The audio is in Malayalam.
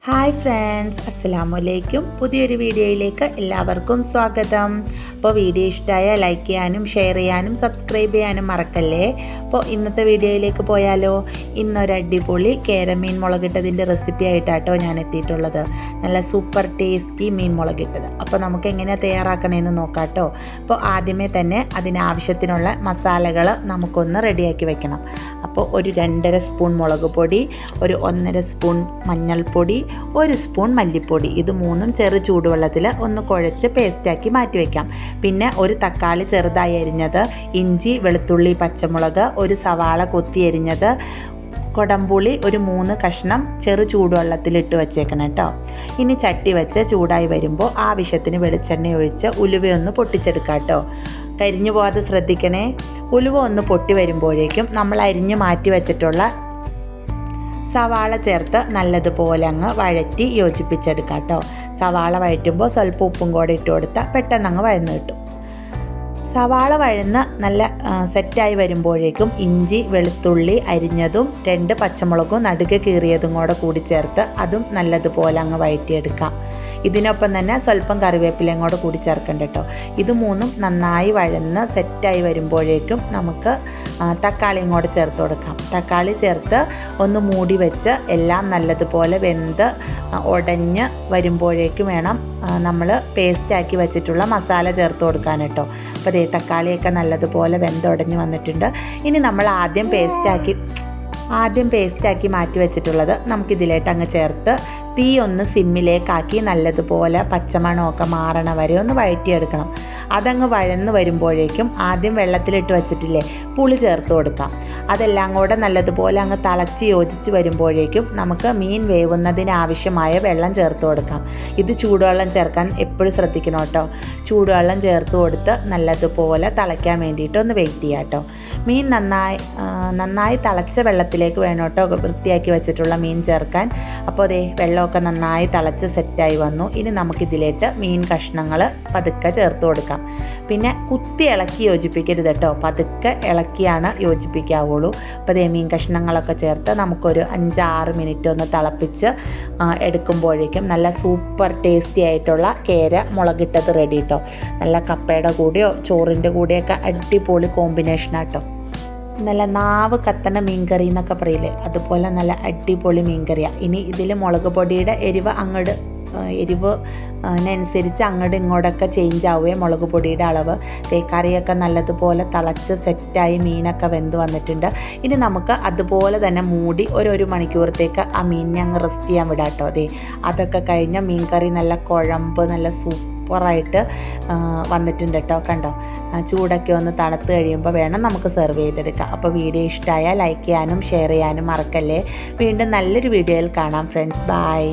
ഹായ് ഫ്രണ്ട്സ്, അസ്സലാമലൈക്കും. പുതിയൊരു വീഡിയോയിലേക്ക് എല്ലാവർക്കും സ്വാഗതം. അപ്പോൾ വീഡിയോ ഇഷ്ടമായ ലൈക്ക് ചെയ്യാനും ഷെയർ ചെയ്യാനും സബ്സ്ക്രൈബ് ചെയ്യാനും മറക്കല്ലേ. അപ്പോൾ ഇന്നത്തെ വീഡിയോയിലേക്ക് പോയാലോ. ഇന്നൊരു അടിപൊളി കേരമീൻ മുളകിട്ടതിൻ്റെ റെസിപ്പി ആയിട്ടാട്ടോ ഞാൻ എത്തിയിട്ടുള്ളത്. നല്ല സൂപ്പർ ടേസ്റ്റി മീൻ മുളകിട്ടത്. അപ്പോൾ നമുക്ക് എങ്ങനെയാണ് തയ്യാറാക്കണമെന്ന് നോക്കാട്ടോ. അപ്പോൾ ആദ്യമേ തന്നെ അതിനാവശ്യത്തിനുള്ള മസാലകൾ നമുക്കൊന്ന് റെഡിയാക്കി വെക്കണം. അപ്പോൾ ഒരു 2.5 സ്പൂൺ മുളക് പൊടി, ഒരു 1.5 സ്പൂൺ മഞ്ഞൾപ്പൊടി, 1 സ്പൂൺ മല്ലിപ്പൊടി, ഇത് മൂന്നും ചെറു ചൂടുവെള്ളത്തിൽ ഒന്ന് കുഴച്ച് പേസ്റ്റാക്കി മാറ്റി വയ്ക്കാം. പിന്നെ ഒരു തക്കാളി ചെറുതായി അരിഞ്ഞത്, ഇഞ്ചി, വെളുത്തുള്ളി, പച്ചമുളക്, ഒരു സവാള കൊത്തി അരിഞ്ഞത്, കൊടംപുളി ഒരു 3 കഷ്ണം ചെറു ചൂടുവെള്ളത്തിലിട്ട് വെച്ചേക്കണം കേട്ടോ. ഇനി ചട്ടി വെച്ച് ചൂടായി വരുമ്പോൾ ആവശ്യത്തിന് വെളിച്ചെണ്ണ ഒഴിച്ച് ഉലുവയൊന്ന് പൊട്ടിച്ചെടുക്കാം കേട്ടോ. കരിഞ്ഞു പോകാതെ ശ്രദ്ധിക്കണേ. ഉലുവ ഒന്ന് പൊട്ടി വരുമ്പോഴേക്കും നമ്മൾ അരിഞ്ഞ് മാറ്റി വെച്ചിട്ടുള്ള സവാള ചേർത്ത് നല്ലതുപോലെ അങ്ങ് വഴറ്റി യോജിപ്പിച്ചെടുക്കാം കേട്ടോ. സവാള വഴറ്റുമ്പോൾ സ്വല്പം ഉപ്പും കൂടെ ഇട്ട് കൊടുത്താൽ പെട്ടെന്ന് അങ്ങ് വഴന്ന് കിട്ടും. സവാള വഴന്ന് നല്ല സെറ്റായി വരുമ്പോഴേക്കും ഇഞ്ചി, വെളുത്തുള്ളി അരിഞ്ഞതും 2 പച്ചമുളകും നടുക്ക് കീറിയതും കൂടി ചേർത്ത് അതും നല്ലതുപോലെ അങ്ങ് വഴറ്റിയെടുക്കാം. ഇതിനൊപ്പം തന്നെ സ്വല്പം കറിവേപ്പിലയും കൂടി ചേർക്കണ്ട കേട്ടോ. ഇത് മൂന്നും നന്നായി വഴന്ന് സെറ്റായി വരുമ്പോഴേക്കും നമുക്ക് തക്കാളിയും കൂടെ ചേർത്ത് കൊടുക്കാം. തക്കാളി ചേർത്ത് ഒന്ന് മൂടി വെച്ച് എല്ലാം നല്ലതുപോലെ വെന്ത് ഉടഞ്ഞ് വരുമ്പോഴേക്കും വേണം നമ്മൾ പേസ്റ്റാക്കി വെച്ചിട്ടുള്ള മസാല ചേർത്ത് കൊടുക്കാൻ കേട്ടോ. അപ്പോൾ ദേ തക്കാളിയൊക്കെ നല്ലതുപോലെ വെന്തുടഞ്ഞ് വന്നിട്ടുണ്ട്. ഇനി നമ്മൾ ആദ്യം പേസ്റ്റാക്കി മാറ്റി വെച്ചിട്ടുള്ളത് നമുക്കിതിലേട്ട് അങ്ങ് ചേർത്ത് തീ ഒന്ന് സിമ്മിലേക്കാക്കി നല്ലതുപോലെ പച്ചമണമൊക്കെ മാറണ വരെ ഒന്ന് വഴറ്റിയെടുക്കണം. അതങ്ങ് വഴന്ന് വരുമ്പോഴേക്കും ആദ്യം വെള്ളത്തിലിട്ട് വെച്ചിട്ടില്ലേ പുളി ചേർത്ത് കൊടുക്കാം. അതെല്ലാം കൂടെ നല്ലതുപോലെ അങ്ങ് തിളച്ച് യോജിച്ച് വരുമ്പോഴേക്കും നമുക്ക് മീൻ വേവുന്നതിനാവശ്യമായ വെള്ളം ചേർത്ത് കൊടുക്കാം. ഇത് ചൂടുവെള്ളം ചേർക്കാൻ എപ്പോഴും ശ്രദ്ധിക്കണം കേട്ടോ. ചൂടുവെള്ളം ചേർത്ത് കൊടുത്ത് നല്ലതുപോലെ തിളയ്ക്കാൻ വേണ്ടിയിട്ട് ഒന്ന് വെയിറ്റ് ചെയ്യാം കേട്ടോ. മീൻ നന്നായി തിളച്ച വെള്ളത്തിലേക്ക് വേണം കേട്ടോ വൃത്തിയാക്കി വെച്ചിട്ടുള്ള മീൻ ചേർക്കാൻ. അപ്പോൾ അതേ വെള്ളമൊക്കെ നന്നായി തിളച്ച് സെറ്റായി വന്നു. ഇനി നമുക്കിതിലേക്ക് മീൻ കഷ്ണങ്ങൾ പതുക്കെ ചേർത്ത് കൊടുക്കാം. പിന്നെ കുത്തി ഇളക്കി യോജിപ്പിക്കരുത് കേട്ടോ, പതുക്കെ ഇളക്കിയാണ് യോജിപ്പിക്കാവുള്ളൂ. അപ്പോൾ അതേ മീൻ കഷ്ണങ്ങളൊക്കെ ചേർത്ത് നമുക്കൊരു 5-6 മിനിറ്റ് ഒന്ന് തിളപ്പിച്ച് എടുക്കുമ്പോഴേക്കും നല്ല സൂപ്പർ ടേസ്റ്റി ആയിട്ടുള്ള കേര മുളകിട്ടത് റെഡി കേട്ടോ. നല്ല കപ്പയുടെ കൂടെയോ ചോറിൻ്റെ കൂടെയൊക്കെ അടിപൊളി കോമ്പിനേഷനാട്ടോ. നല്ല നാവ് കത്തണ മീൻകറി എന്നൊക്കെ പറയില്ലേ, അതുപോലെ നല്ല അടിപൊളി മീൻകറിയാണ്. ഇനി ഇതിൽ മുളക് പൊടിയുടെ എരിവിനനുസരിച്ച് അങ്ങോട്ടും ഇങ്ങോട്ടൊക്കെ ചേഞ്ച് ആവുകയും മുളക് പൊടിയുടെ അളവ്. കറിയൊക്കെ നല്ലതുപോലെ തിളച്ച് സെറ്റായി മീനൊക്കെ വെന്ത് വന്നിട്ടുണ്ട്. ഇനി നമുക്ക് അതുപോലെ തന്നെ മൂടി ഒരു മണിക്കൂറത്തേക്ക് ആ മീനിനെ അങ്ങ് റെസ്റ്റ് ചെയ്യാൻ വിടാം കേട്ടോ. അതൊക്കെ കഴിഞ്ഞ് മീൻ കറി നല്ല കുഴമ്പ് നല്ല സൂപ്പറായിട്ട് വന്നിട്ടുണ്ട് കേട്ടോ. കണ്ടോ, ചൂടൊക്കെ ഒന്ന് തണുത്ത് കഴിയുമ്പോൾ വേണം നമുക്ക് സെർവ് ചെയ്തെടുക്കാം. അപ്പോൾ വീഡിയോ ഇഷ്ടമായാൽ ലൈക്ക് ചെയ്യാനും ഷെയർ ചെയ്യാനും മറക്കല്ലേ. വീണ്ടും നല്ലൊരു വീഡിയോയിൽ കാണാം ഫ്രണ്ട്സ്. ബൈ.